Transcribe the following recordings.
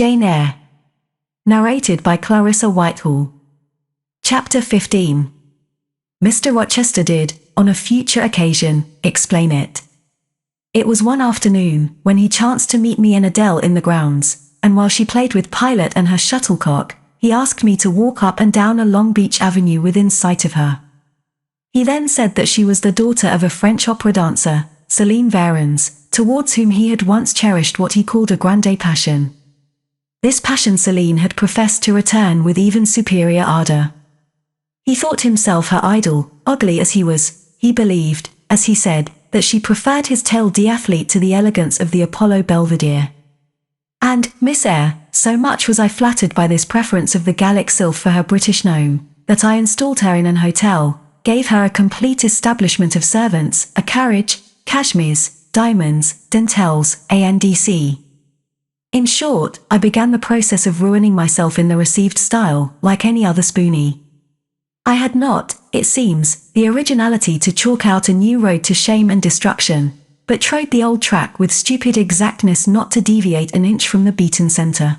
Jane Eyre. Narrated by Clarissa Whitehall. Chapter 15. Mr. Rochester did, on a future occasion, explain it. It was one afternoon, when he chanced to meet me and Adele in the grounds, and while she played with Pilot and her shuttlecock, he asked me to walk up and down a long beach avenue within sight of her. He then said that she was the daughter of a French opera dancer, Céline Varens, towards whom he had once cherished what he called a grande passion. This passion Céline had professed to return with even superior ardor. He thought himself her idol, ugly as he was. He believed, as he said, that she preferred his tail d'athlete to the elegance of the Apollo Belvedere. And, Miss Eyre, so much was I flattered by this preference of the Gallic sylph for her British gnome, that I installed her in an hotel, gave her a complete establishment of servants, a carriage, cashmeres, diamonds, dentelles, ANDC. In short, I began the process of ruining myself in the received style, like any other spoonie. I had not, it seems, the originality to chalk out a new road to shame and destruction, but trode the old track with stupid exactness not to deviate an inch from the beaten centre.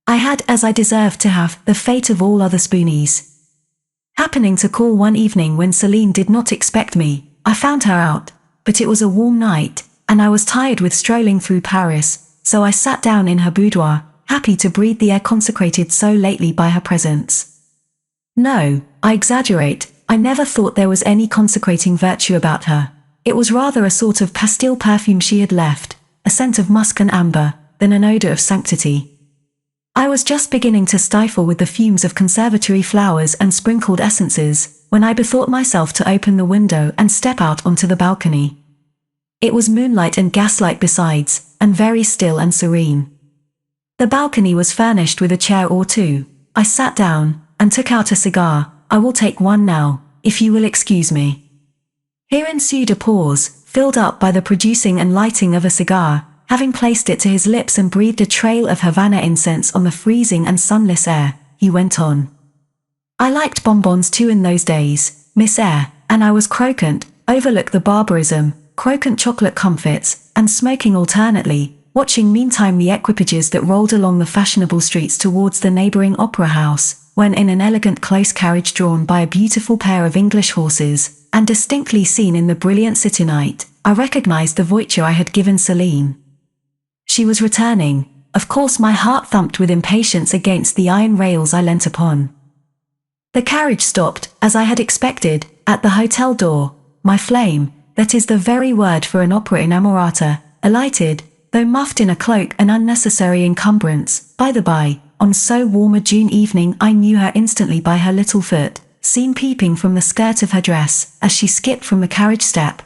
I had, as I deserved to have, the fate of all other spoonies. Happening to call one evening when Céline did not expect me, I found her out, but it was a warm night, and I was tired with strolling through Paris, so I sat down in her boudoir, happy to breathe the air consecrated so lately by her presence. No, I exaggerate, I never thought there was any consecrating virtue about her. It was rather a sort of pastille perfume she had left, a scent of musk and amber, than an odour of sanctity. I was just beginning to stifle with the fumes of conservatory flowers and sprinkled essences, when I bethought myself to open the window and step out onto the balcony. It was moonlight and gaslight besides, and very still and serene. The balcony was furnished with a chair or two. I sat down, and took out a cigar. I will take one now, if you will excuse me. Here ensued a pause, filled up by the producing and lighting of a cigar. Having placed it to his lips and breathed a trail of Havana incense on the freezing and sunless air, he went on. I liked bonbons too in those days, Miss Eyre, and I was croquant, overlook the barbarism, croquant chocolate comfits, and smoking alternately, watching meantime the equipages that rolled along the fashionable streets towards the neighbouring opera house, when in an elegant close carriage drawn by a beautiful pair of English horses, and distinctly seen in the brilliant city night, I recognized the voiture I had given Céline. She was returning. Of course my heart thumped with impatience against the iron rails I leant upon. The carriage stopped, as I had expected, at the hotel door. My flame, that is the very word for an opera inamorata, alighted, though muffed in a cloak, an unnecessary encumbrance. By the by, on so warm a June evening I knew her instantly by her little foot, seen peeping from the skirt of her dress, as she skipped from the carriage step.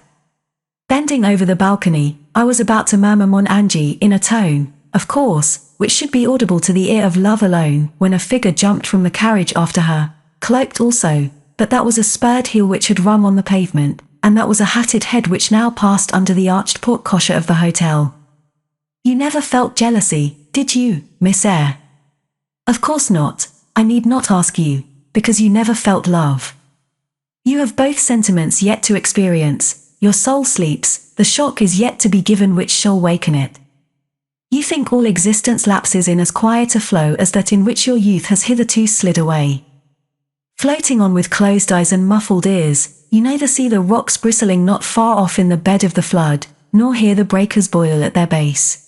Bending over the balcony, I was about to murmur Mon Ange in a tone, of course, which should be audible to the ear of love alone, when a figure jumped from the carriage after her, cloaked also, but that was a spurred heel which had rung on the pavement, and that was a hatted head which now passed under the arched porte-cochere of the hotel. You never felt jealousy, did you, Miss Eyre? Of course not. I need not ask you, because you never felt love. You have both sentiments yet to experience. Your soul sleeps, the shock is yet to be given which shall waken it. You think all existence lapses in as quiet a flow as that in which your youth has hitherto slid away. Floating on with closed eyes and muffled ears, you neither see the rocks bristling not far off in the bed of the flood, nor hear the breakers boil at their base.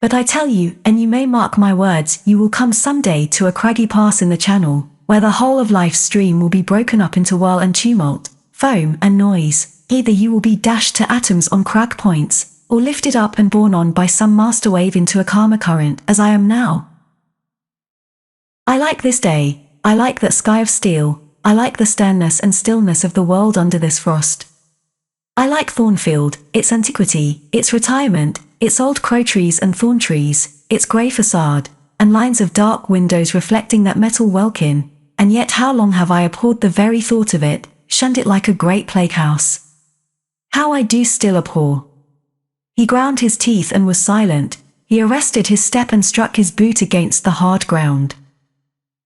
But I tell you, and you may mark my words, you will come some day to a craggy pass in the channel, where the whole of life's stream will be broken up into whirl and tumult, foam and noise. Either you will be dashed to atoms on crag points, or lifted up and borne on by some master wave into a calmer current, as I am now. I like this day, I like that sky of steel, I like the sternness and stillness of the world under this frost. I like Thornfield, its antiquity, its retirement, its old crow trees and thorn trees, its grey facade, and lines of dark windows reflecting that metal welkin, and yet how long have I abhorred the very thought of it, shunned it like a great plague house. How I do still abhor. He ground his teeth and was silent. He arrested his step and struck his boot against the hard ground.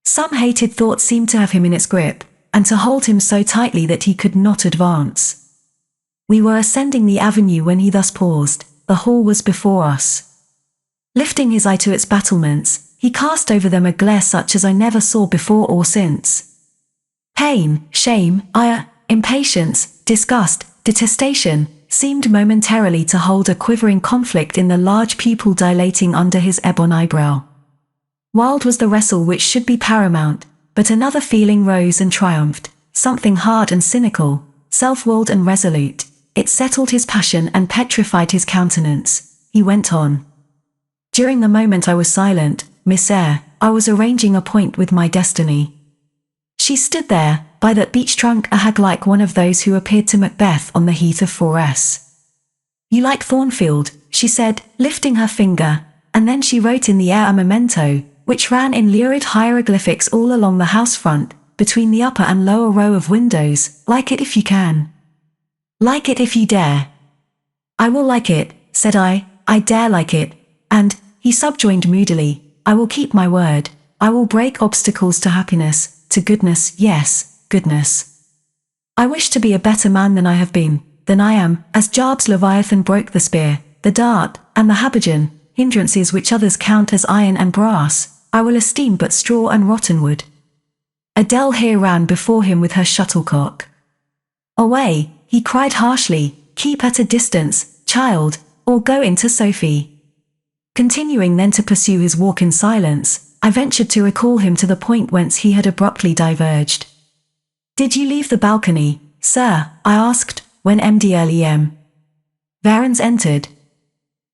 Some hated thought seemed to have him in its grip, and to hold him so tightly that he could not advance. We were ascending the avenue when he thus paused. The hall was before us. Lifting his eye to its battlements, he cast over them a glare such as I never saw before or since. Pain, shame, ire, impatience, disgust, detestation, seemed momentarily to hold a quivering conflict in the large pupil dilating under his ebon eyebrow. Wild was the wrestle which should be paramount, but another feeling rose and triumphed, something hard and cynical, self-willed and resolute. It settled his passion and petrified his countenance. He went on. During the moment I was silent, Miss Eyre, I was arranging a point with my destiny. She stood there, by that beech trunk, a hag like one of those who appeared to Macbeth on the heath of Forres. You like Thornfield, she said, lifting her finger, and then she wrote in the air a memento, which ran in lurid hieroglyphics all along the house front, between the upper and lower row of windows. Like it if you can. Like it if you dare. I will like it, said I dare like it, and, he subjoined moodily, I will keep my word, I will break obstacles to happiness, to goodness, yes, goodness. I wish to be a better man than I have been, than I am, as Job's Leviathan broke the spear, the dart, and the habergeon, hindrances which others count as iron and brass, I will esteem but straw and rotten wood. Adele here ran before him with her shuttlecock. Away, he cried harshly, keep at a distance, child, or go into Sophie. Continuing then to pursue his walk in silence, I ventured to recall him to the point whence he had abruptly diverged. Did you leave the balcony, sir? I asked, when M.D.L.E.M. Varens entered.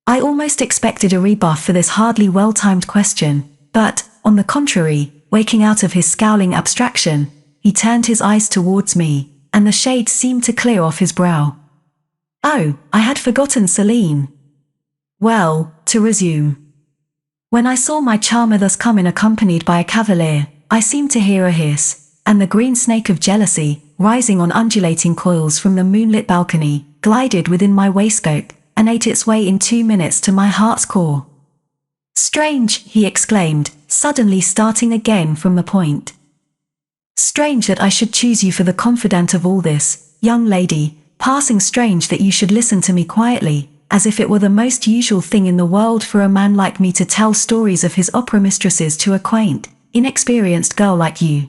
I almost expected a rebuff for this hardly well-timed question, but, on the contrary, waking out of his scowling abstraction, he turned his eyes towards me, and the shade seemed to clear off his brow. Oh, I had forgotten Celine. Well, to resume. When I saw my charmer thus come in accompanied by a cavalier, I seemed to hear a hiss, and the green snake of jealousy, rising on undulating coils from the moonlit balcony, glided within my waistcoat, and ate its way in 2 minutes to my heart's core. Strange, he exclaimed, suddenly starting again from the point. Strange that I should choose you for the confidant of all this, young lady, passing strange that you should listen to me quietly, as if it were the most usual thing in the world for a man like me to tell stories of his opera mistresses to a quaint, inexperienced girl like you.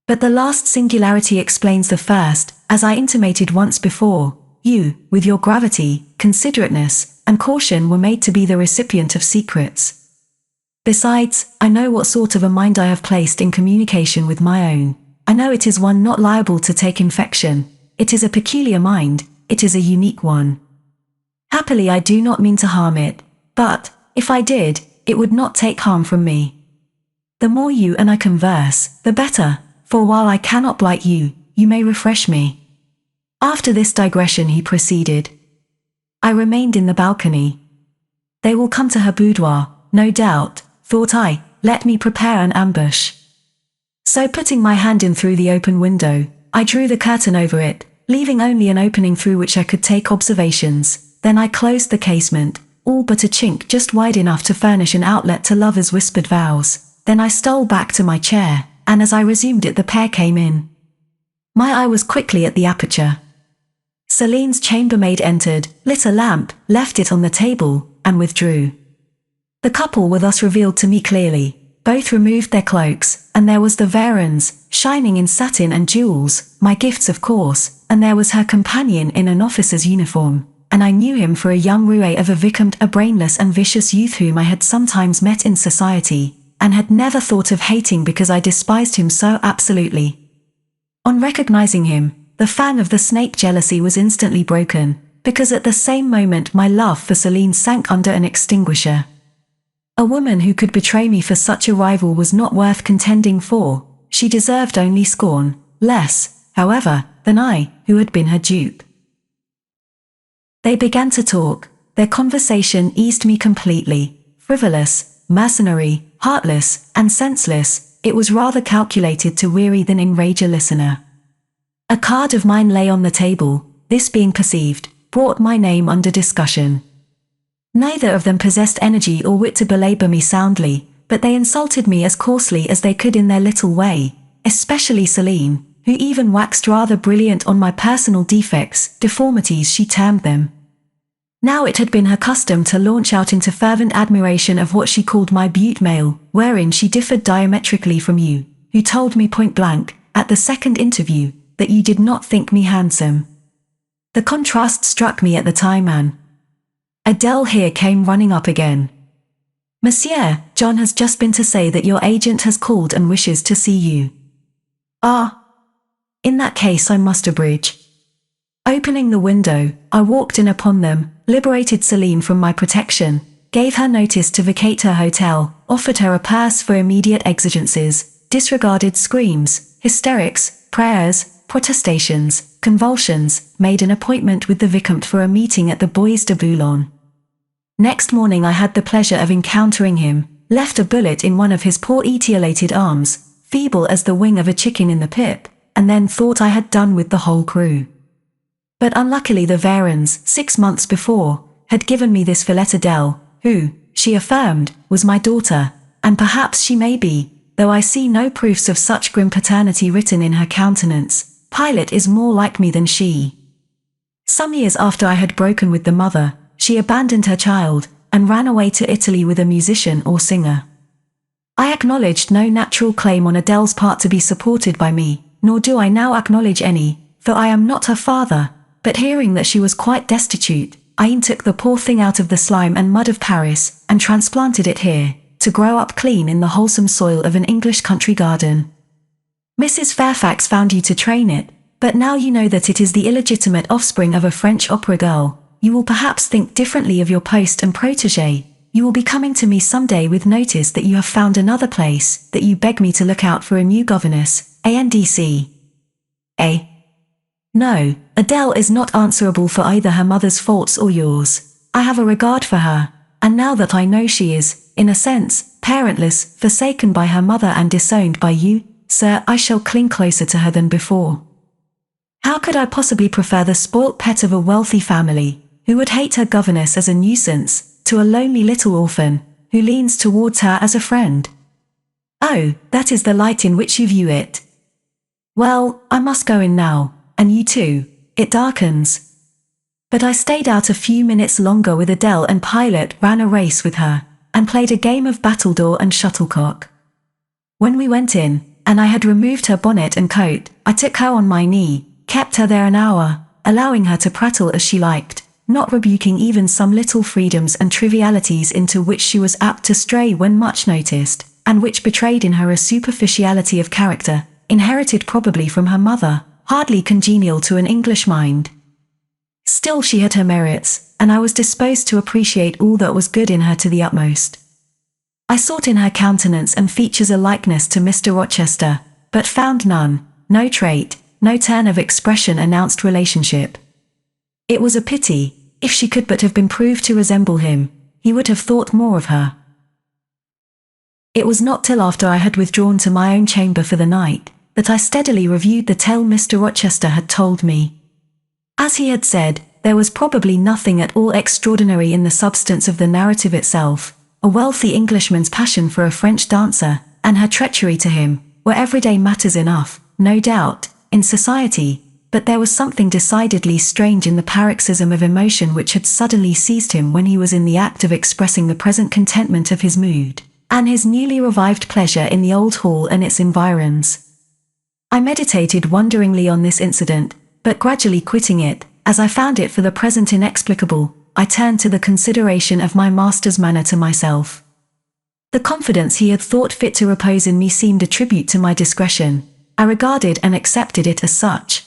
But the last singularity explains the first, as I intimated once before. You, with your gravity, considerateness, and caution were made to be the recipient of secrets. Besides, I know what sort of a mind I have placed in communication with my own. I know it is one not liable to take infection. It is a peculiar mind, it is a unique one. Happily I do not mean to harm it, but, if I did, it would not take harm from me. The more you and I converse, the better, for while I cannot blight you, you may refresh me. After this digression he proceeded. I remained in the balcony. They will come to her boudoir, no doubt, thought I, let me prepare an ambush. So putting my hand in through the open window, I drew the curtain over it, leaving only an opening through which I could take observations. Then I closed the casement, all but a chink just wide enough to furnish an outlet to lovers' whispered vows. Then I stole back to my chair, and as I resumed it the pair came in. My eye was quickly at the aperture. Celine's chambermaid entered, lit a lamp, left it on the table, and withdrew. The couple were thus revealed to me clearly. Both removed their cloaks, and there was the Varens, shining in satin and jewels, my gifts of course, and there was her companion in an officer's uniform. And I knew him for a young roué of a vicomte, a brainless and vicious youth whom I had sometimes met in society, and had never thought of hating because I despised him so absolutely. On recognizing him, the fang of the snake jealousy was instantly broken, because at the same moment my love for Celine sank under an extinguisher. A woman who could betray me for such a rival was not worth contending for. She deserved only scorn, less, however, than I, who had been her dupe. They began to talk. Their conversation eased me completely. Frivolous, mercenary, heartless, and senseless, it was rather calculated to weary than enrage a listener. A card of mine lay on the table. This being perceived, brought my name under discussion. Neither of them possessed energy or wit to belabor me soundly, but they insulted me as coarsely as they could in their little way, especially Celine, who even waxed rather brilliant on my personal defects, deformities she termed them. Now it had been her custom to launch out into fervent admiration of what she called my beaut male, wherein she differed diametrically from you, who told me point blank, at the second interview, that you did not think me handsome. The contrast struck me at the time, and Adele here came running up again. Monsieur, John has just been to say that your agent has called and wishes to see you. Ah. In that case I must abridge. Opening the window, I walked in upon them, liberated Celine from my protection, gave her notice to vacate her hotel, offered her a purse for immediate exigencies, disregarded screams, hysterics, prayers, protestations, convulsions, made an appointment with the Vicomte for a meeting at the Bois de Boulogne. Next morning I had the pleasure of encountering him, left a bullet in one of his poor etiolated arms, feeble as the wing of a chicken in the pip, and then thought I had done with the whole crew. But unluckily the Varens, 6 months before, had given me this Fillette Adele, who, she affirmed, was my daughter, and perhaps she may be, though I see no proofs of such grim paternity written in her countenance. Pilot is more like me than she. Some years after I had broken with the mother, she abandoned her child, and ran away to Italy with a musician or singer. I acknowledged no natural claim on Adele's part to be supported by me, nor do I now acknowledge any, for I am not her father, but hearing that she was quite destitute, I took the poor thing out of the slime and mud of Paris, and transplanted it here, to grow up clean in the wholesome soil of an English country garden. Mrs. Fairfax found you to train it, but now you know that it is the illegitimate offspring of a French opera girl, you will perhaps think differently of your post and protégé. You will be coming to me some day with notice that you have found another place, that you beg me to look out for a new governess, ANDC. No, Adele is not answerable for either her mother's faults or yours. I have a regard for her, and now that I know she is, in a sense, parentless, forsaken by her mother and disowned by you, sir, I shall cling closer to her than before. How could I possibly prefer the spoilt pet of a wealthy family, who would hate her governess as a nuisance, to a lonely little orphan, who leans towards her as a friend? Oh, that is the light in which you view it. Well, I must go in now, and you too, it darkens. But I stayed out a few minutes longer with Adele, and Pilot ran a race with her, and played a game of battledore and shuttlecock. When we went in, and I had removed her bonnet and coat, I took her on my knee, kept her there an hour, allowing her to prattle as she liked, not rebuking even some little freedoms and trivialities into which she was apt to stray when much noticed, and which betrayed in her a superficiality of character, inherited probably from her mother, hardly congenial to an English mind. Still she had her merits, and I was disposed to appreciate all that was good in her to the utmost. I sought in her countenance and features a likeness to Mr. Rochester, but found none, no trait, no turn of expression announced relationship. It was a pity. If she could but have been proved to resemble him, he would have thought more of her. It was not till after I had withdrawn to my own chamber for the night, that I steadily reviewed the tale Mr. Rochester had told me. As he had said, there was probably nothing at all extraordinary in the substance of the narrative itself. A wealthy Englishman's passion for a French dancer, and her treachery to him, were everyday matters enough, no doubt, in society, but there was something decidedly strange in the paroxysm of emotion which had suddenly seized him when he was in the act of expressing the present contentment of his mood, and his newly revived pleasure in the old hall and its environs. I meditated wonderingly on this incident, but gradually quitting it, as I found it for the present inexplicable, I turned to the consideration of my master's manner to myself. The confidence he had thought fit to repose in me seemed a tribute to my discretion. I regarded and accepted it as such.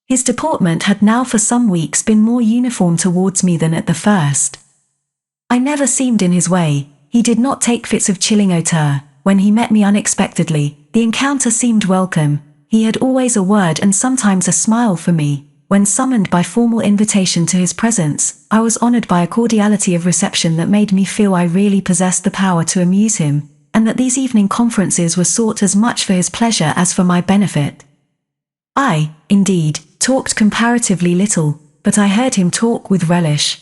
His deportment had now for some weeks been more uniform towards me than at the first. I never seemed in his way. He did not take fits of chilling hauteur. When he met me unexpectedly, the encounter seemed welcome. He had always a word and sometimes a smile for me. When summoned by formal invitation to his presence, I was honored by a cordiality of reception that made me feel I really possessed the power to amuse him, and that these evening conferences were sought as much for his pleasure as for my benefit. I, indeed, talked comparatively little, but I heard him talk with relish.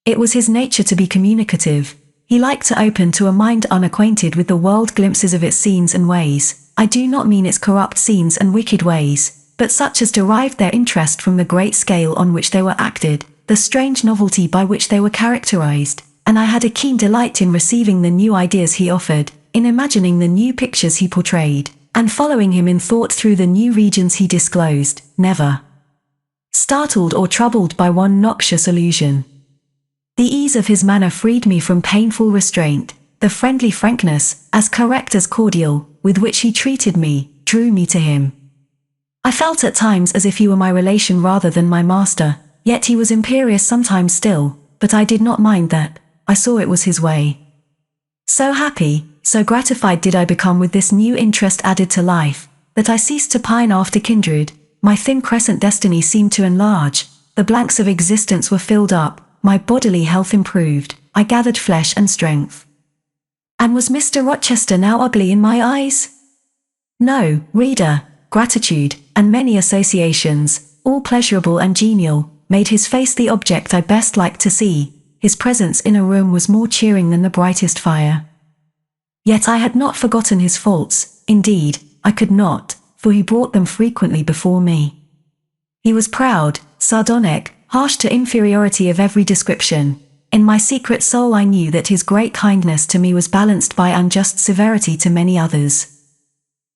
It was his nature to be communicative. He liked to open to a mind unacquainted with the world glimpses of its scenes and ways. I do not mean its corrupt scenes and wicked ways, but such as derived their interest from the great scale on which they were acted, the strange novelty by which they were characterized, and I had a keen delight in receiving the new ideas he offered, in imagining the new pictures he portrayed, and following him in thought through the new regions he disclosed, never startled or troubled by one noxious illusion. The ease of his manner freed me from painful restraint. The friendly frankness, as correct as cordial, with which he treated me, drew me to him. I felt at times as if he were my relation rather than my master, yet he was imperious sometimes still, but I did not mind that. I saw it was his way. So happy, so gratified did I become with this new interest added to life, that I ceased to pine after kindred. My thin crescent destiny seemed to enlarge, the blanks of existence were filled up, my bodily health improved, I gathered flesh and strength. And was Mr. Rochester now ugly in my eyes? No, reader, gratitude, and many associations, all pleasurable and genial, made his face the object I best liked to see. His presence in a room was more cheering than the brightest fire. Yet I had not forgotten his faults, indeed, I could not, for he brought them frequently before me. He was proud, sardonic, harsh to inferiority of every description. In my secret soul I knew that his great kindness to me was balanced by unjust severity to many others.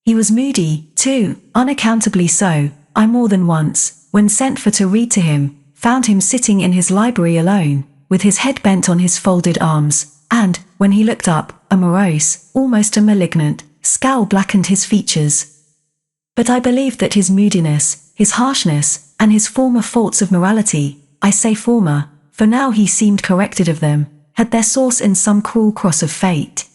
He was moody, too, unaccountably so. I more than once, when sent for to read to him, found him sitting in his library alone, with his head bent on his folded arms, and, when he looked up, a morose, almost a malignant, scowl blackened his features. But I believed that his moodiness, his harshness, and his former faults of morality, I say former, for now he seemed corrected of them, had their source in some cruel cross of fate.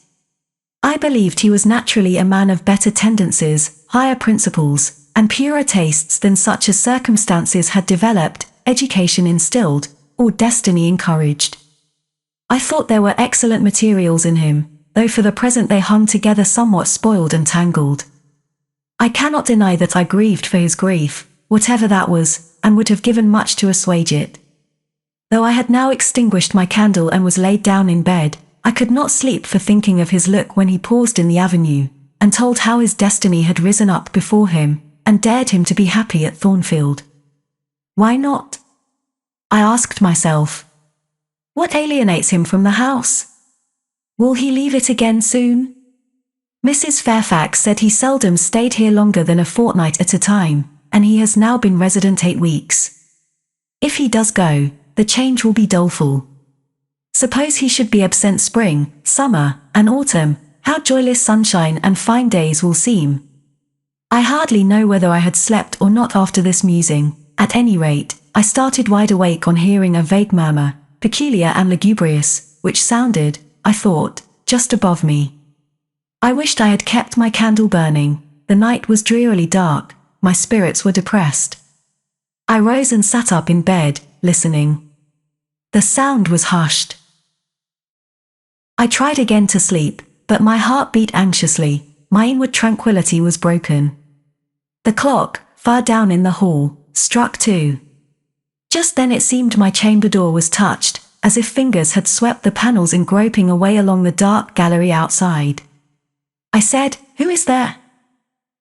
I believed he was naturally a man of better tendencies, higher principles, and purer tastes than such as circumstances had developed, education instilled, or destiny encouraged. I thought there were excellent materials in him, though for the present they hung together somewhat spoiled and tangled. I cannot deny that I grieved for his grief, whatever that was, and would have given much to assuage it. Though I had now extinguished my candle and was laid down in bed, I could not sleep for thinking of his look when he paused in the avenue, and told how his destiny had risen up before him, and dared him to be happy at Thornfield. Why not? I asked myself. What alienates him from the house? Will he leave it again soon? Mrs. Fairfax said he seldom stayed here longer than a fortnight at a time, and he has now been resident 8 weeks. If he does go, the change will be doleful. Suppose he should be absent spring, summer, and autumn, how joyless sunshine and fine days will seem. I hardly know whether I had slept or not after this musing. At any rate, I started wide awake on hearing a vague murmur, peculiar and lugubrious, which sounded, I thought, just above me. I wished I had kept my candle burning. The night was drearily dark, my spirits were depressed. I rose and sat up in bed, listening. The sound was hushed. I tried again to sleep, but my heart beat anxiously, my inward tranquillity was broken. The clock, far down in the hall, struck 2. Just then it seemed my chamber door was touched, as if fingers had swept the panels in groping away along the dark gallery outside. I said, "Who is there?"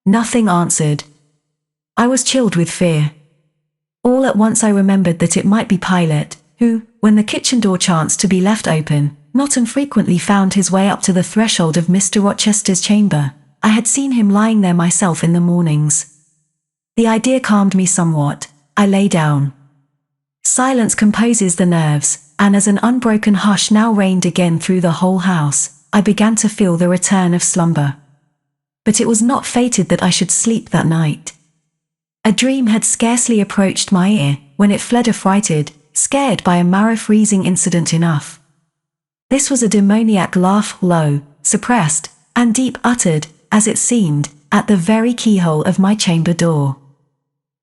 Nothing answered. I was chilled with fear. All at once I remembered that it might be Pilot, who, when the kitchen door chanced to be left open, not infrequently found his way up to the threshold of Mr. Rochester's chamber. I had seen him lying there myself in the mornings. The idea calmed me somewhat. I lay down. Silence composes the nerves, and as an unbroken hush now reigned again through the whole house, I began to feel the return of slumber. But it was not fated that I should sleep that night. A dream had scarcely approached my ear, when it fled affrighted, scared by a marrow-freezing incident enough. This was a demoniac laugh, low, suppressed, and deep uttered, as it seemed, at the very keyhole of my chamber door.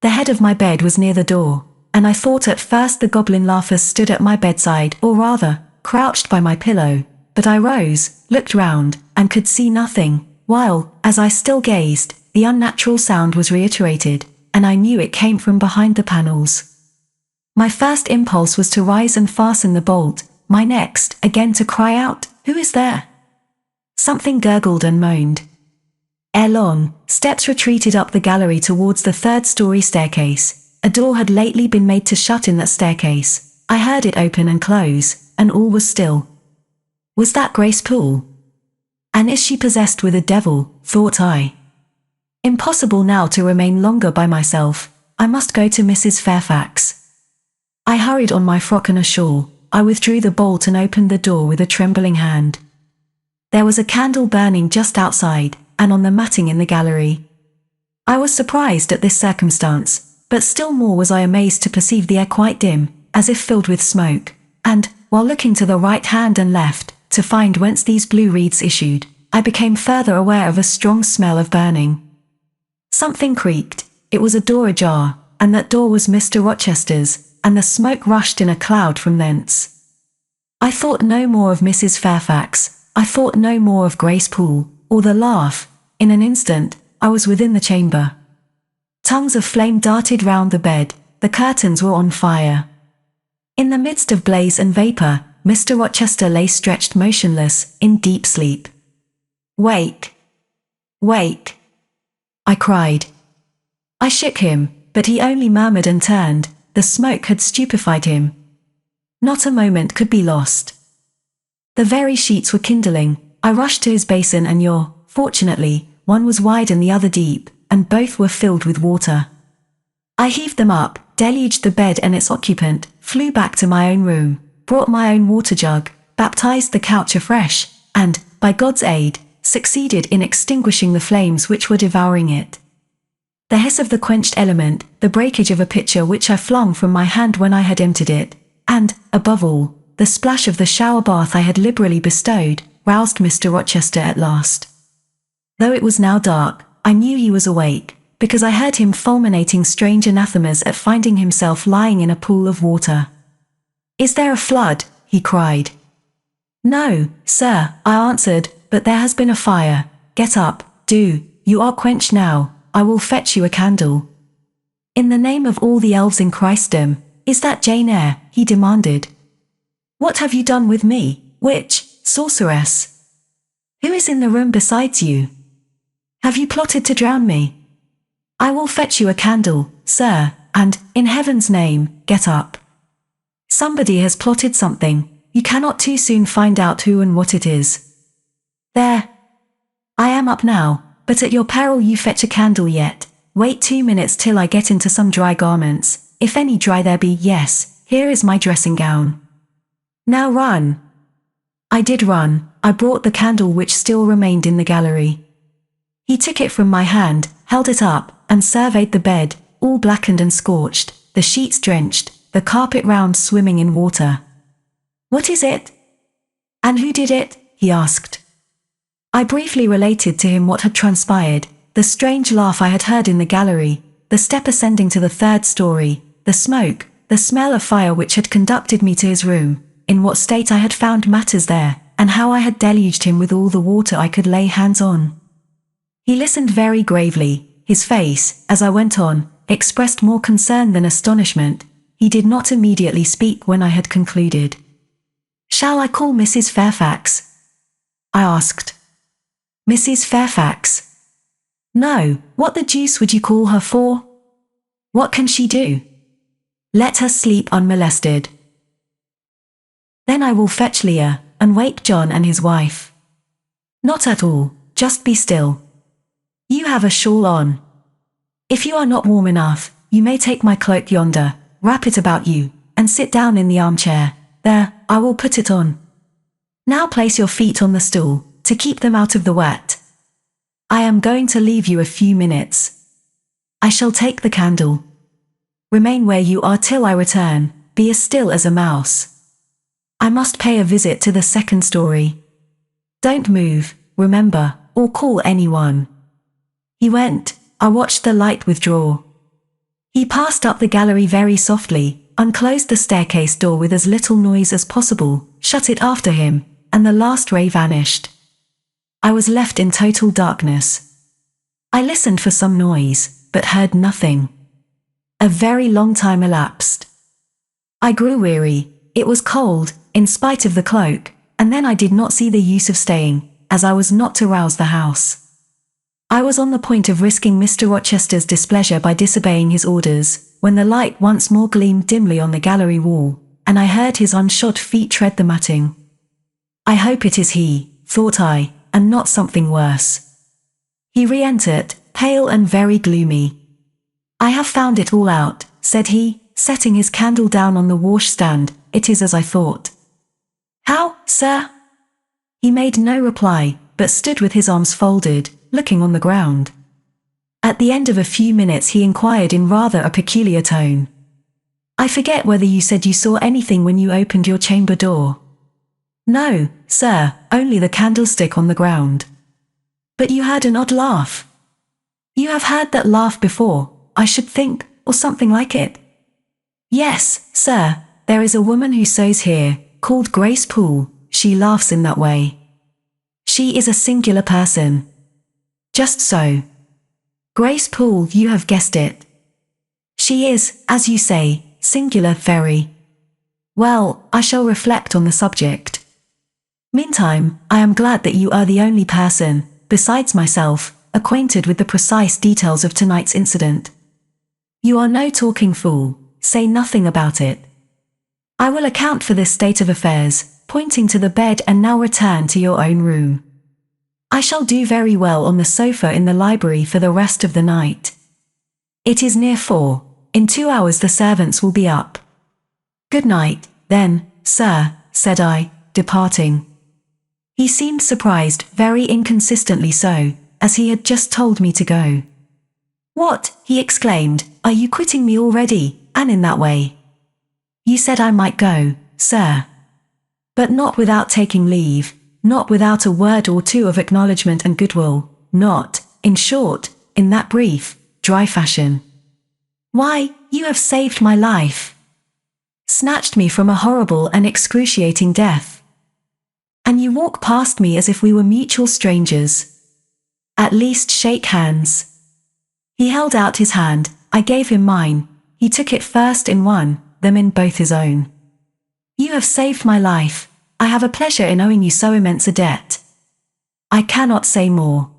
The head of my bed was near the door, and I thought at first the goblin laughers stood at my bedside, or rather, crouched by my pillow, but I rose, looked round, and could see nothing, while, as I still gazed, the unnatural sound was reiterated, and I knew it came from behind the panels. My first impulse was to rise and fasten the bolt, my next, again to cry out, "Who is there?" Something gurgled and moaned. Ere long, steps retreated up the gallery towards the 3rd-story staircase. A door had lately been made to shut in that staircase. I heard it open and close, and all was still. Was that Grace Poole? And is she possessed with a devil, thought I. Impossible now to remain longer by myself, I must go to Mrs. Fairfax. I hurried on my frock and a shawl, I withdrew the bolt and opened the door with a trembling hand. There was a candle burning just outside, and on the matting in the gallery. I was surprised at this circumstance, but still more was I amazed to perceive the air quite dim, as if filled with smoke, and, while looking to the right hand and left, to find whence these blue wreaths issued, I became further aware of a strong smell of burning. Something creaked, it was a door ajar, and that door was Mr. Rochester's, and the smoke rushed in a cloud from thence. I thought no more of Mrs. Fairfax, I thought no more of Grace Poole, or the laugh. In an instant, I was within the chamber. Tongues of flame darted round the bed, the curtains were on fire. In the midst of blaze and vapour, Mr. Rochester lay stretched motionless, in deep sleep. "Wake! Wake!" I cried. I shook him, but he only murmured and turned. The smoke had stupefied him. Not a moment could be lost. The very sheets were kindling. I rushed to his basin and fortunately, one was wide and the other deep, and both were filled with water. I heaved them up, deluged the bed and its occupant, flew back to my own room, brought my own water jug, baptized the couch afresh, and, by God's aid, succeeded in extinguishing the flames which were devouring it. The hiss of the quenched element, the breakage of a pitcher which I flung from my hand when I had emptied it, and, above all, the splash of the shower bath I had liberally bestowed, roused Mr. Rochester at last. Though it was now dark, I knew he was awake, because I heard him fulminating strange anathemas at finding himself lying in a pool of water. "Is there a flood?" he cried. "No, sir," I answered, "but there has been a fire. Get up, do, you are quenched now, I will fetch you a candle." "In the name of all the elves in Christendom, is that Jane Eyre?" he demanded. "What have you done with me, witch, sorceress? Who is in the room besides you? Have you plotted to drown me? I will fetch you a candle, sir, and, in heaven's name, get up. Somebody has plotted something, you cannot too soon find out who and what it is. There. I am up now, but at your peril you fetch a candle yet. Wait 2 minutes till I get into some dry garments, if any dry there be. Yes, here is my dressing gown. Now run." I did run. I brought the candle which still remained in the gallery. He took it from my hand, held it up, and surveyed the bed, all blackened and scorched, the sheets drenched, the carpet round swimming in water. "What is it? And who did it?" he asked. I briefly related to him what had transpired, the strange laugh I had heard in the gallery, the step ascending to the 3rd story, the smoke, the smell of fire which had conducted me to his room, in what state I had found matters there, and how I had deluged him with all the water I could lay hands on. He listened very gravely. His face, as I went on, expressed more concern than astonishment. He did not immediately speak when I had concluded. "Shall I call Mrs. Fairfax?" I asked. "Mrs. Fairfax? No, what the deuce would you call her for? What can she do? Let her sleep unmolested. Then I will fetch Leah, and wake John and his wife." "Not at all, just be still. You have a shawl on. If you are not warm enough, you may take my cloak yonder, wrap it about you, and sit down in the armchair. There, I will put it on. Now place your feet on the stool, to keep them out of the wet. I am going to leave you a few minutes. I shall take the candle. Remain where you are till I return, be as still as a mouse. I must pay a visit to the 2nd story. Don't move, remember, or call anyone." He went. I watched the light withdraw. He passed up the gallery very softly, unclosed the staircase door with as little noise as possible, shut it after him, and the last ray vanished. I was left in total darkness. I listened for some noise, but heard nothing. A very long time elapsed. I grew weary. It was cold, in spite of the cloak, and then I did not see the use of staying, as I was not to rouse the house. I was on the point of risking Mr. Rochester's displeasure by disobeying his orders, when the light once more gleamed dimly on the gallery wall, and I heard his unshod feet tread the matting. I hope it is he, thought I, and not something worse. He re-entered, pale and very gloomy. I have found it all out, said he, setting his candle down on the washstand. It is as I thought. How, sir? He made no reply, but stood with his arms folded, looking on the ground. At the end of a few minutes he inquired in rather a peculiar tone. I forget whether you said you saw anything when you opened your chamber door. No, sir, only the candlestick on the ground. But you heard an odd laugh. You have heard that laugh before, I should think, or something like it. Yes, sir, there is a woman who sews here, called Grace Poole. She laughs in that way. She is a singular person. Just so. Grace Poole, you have guessed it. She is, as you say, singular, very. Well, I shall reflect on the subject. Meantime, I am glad that you are the only person, besides myself, acquainted with the precise details of tonight's incident. You are no talking fool, say nothing about it. I will account for this state of affairs, pointing to the bed, and now return to your own room. I shall do very well on the sofa in the library for the rest of the night. It is near 4, in 2 hours the servants will be up. Good night, then, sir, said I, departing. He seemed surprised, very inconsistently so, as he had just told me to go. What, he exclaimed, are you quitting me already, and in that way? You said I might go, sir. But not without taking leave, not without a word or two of acknowledgement and goodwill, not, in short, in that brief, dry fashion. Why, you have saved my life. Snatched me from a horrible and excruciating death. And you walk past me as if we were mutual strangers. At least shake hands. He held out his hand, I gave him mine, he took it first in one, then in both his own. You have saved my life, I have a pleasure in owing you so immense a debt. I cannot say more.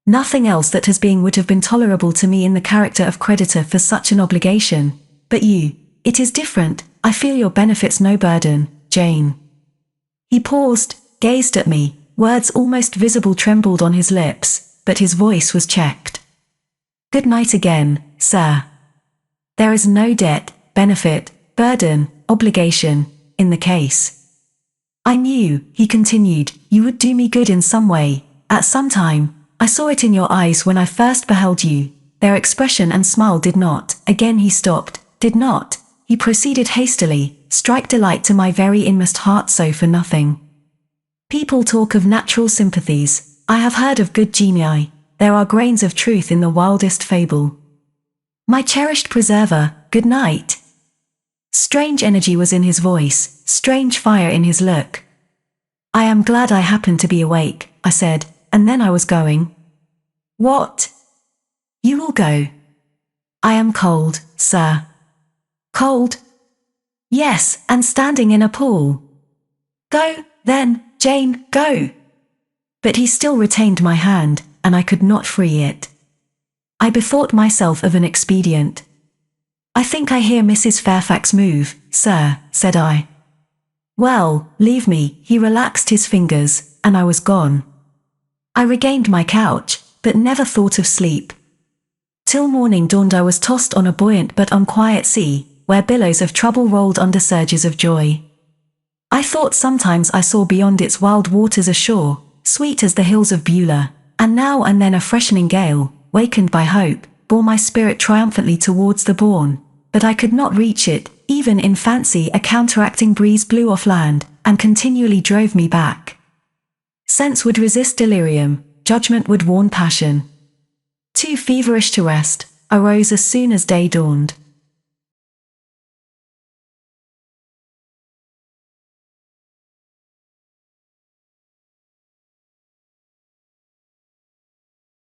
Nothing else that has been would have been tolerable to me in the character of creditor for such an obligation, but you, it is different, I feel your benefits no burden, Jane. He paused, gazed at me, words almost visible trembled on his lips, but his voice was checked. Good night again, sir. There is no debt, benefit, burden, obligation, in the case. I knew, he continued, you would do me good in some way, at some time. I saw it in your eyes when I first beheld you. Their expression and smile did not, again he stopped, did not, he proceeded hastily, strike delight to my very inmost heart so for nothing. People talk of natural sympathies, I have heard of good genii, there are grains of truth in the wildest fable. My cherished preserver, good night. Strange energy was in his voice, strange fire in his look. I am glad I happened to be awake, I said, and then I was going. What? You will go? I am cold, sir. Cold? Yes, and standing in a pool. Go, then, Jane, go. But he still retained my hand, and I could not free it. I bethought myself of an expedient. I think I hear Mrs. Fairfax move, sir, said I. Well, leave me, he relaxed his fingers, and I was gone. I regained my couch, but never thought of sleep. Till morning dawned I was tossed on a buoyant but unquiet sea, where billows of trouble rolled under surges of joy. I thought sometimes I saw beyond its wild waters a shore, sweet as the hills of Beulah, and now and then a freshening gale, wakened by hope, bore my spirit triumphantly towards the bourne, but I could not reach it, even in fancy a counteracting breeze blew off land, and continually drove me back. Sense would resist delirium, judgment would warn passion. Too feverish to rest, I rose as soon as day dawned.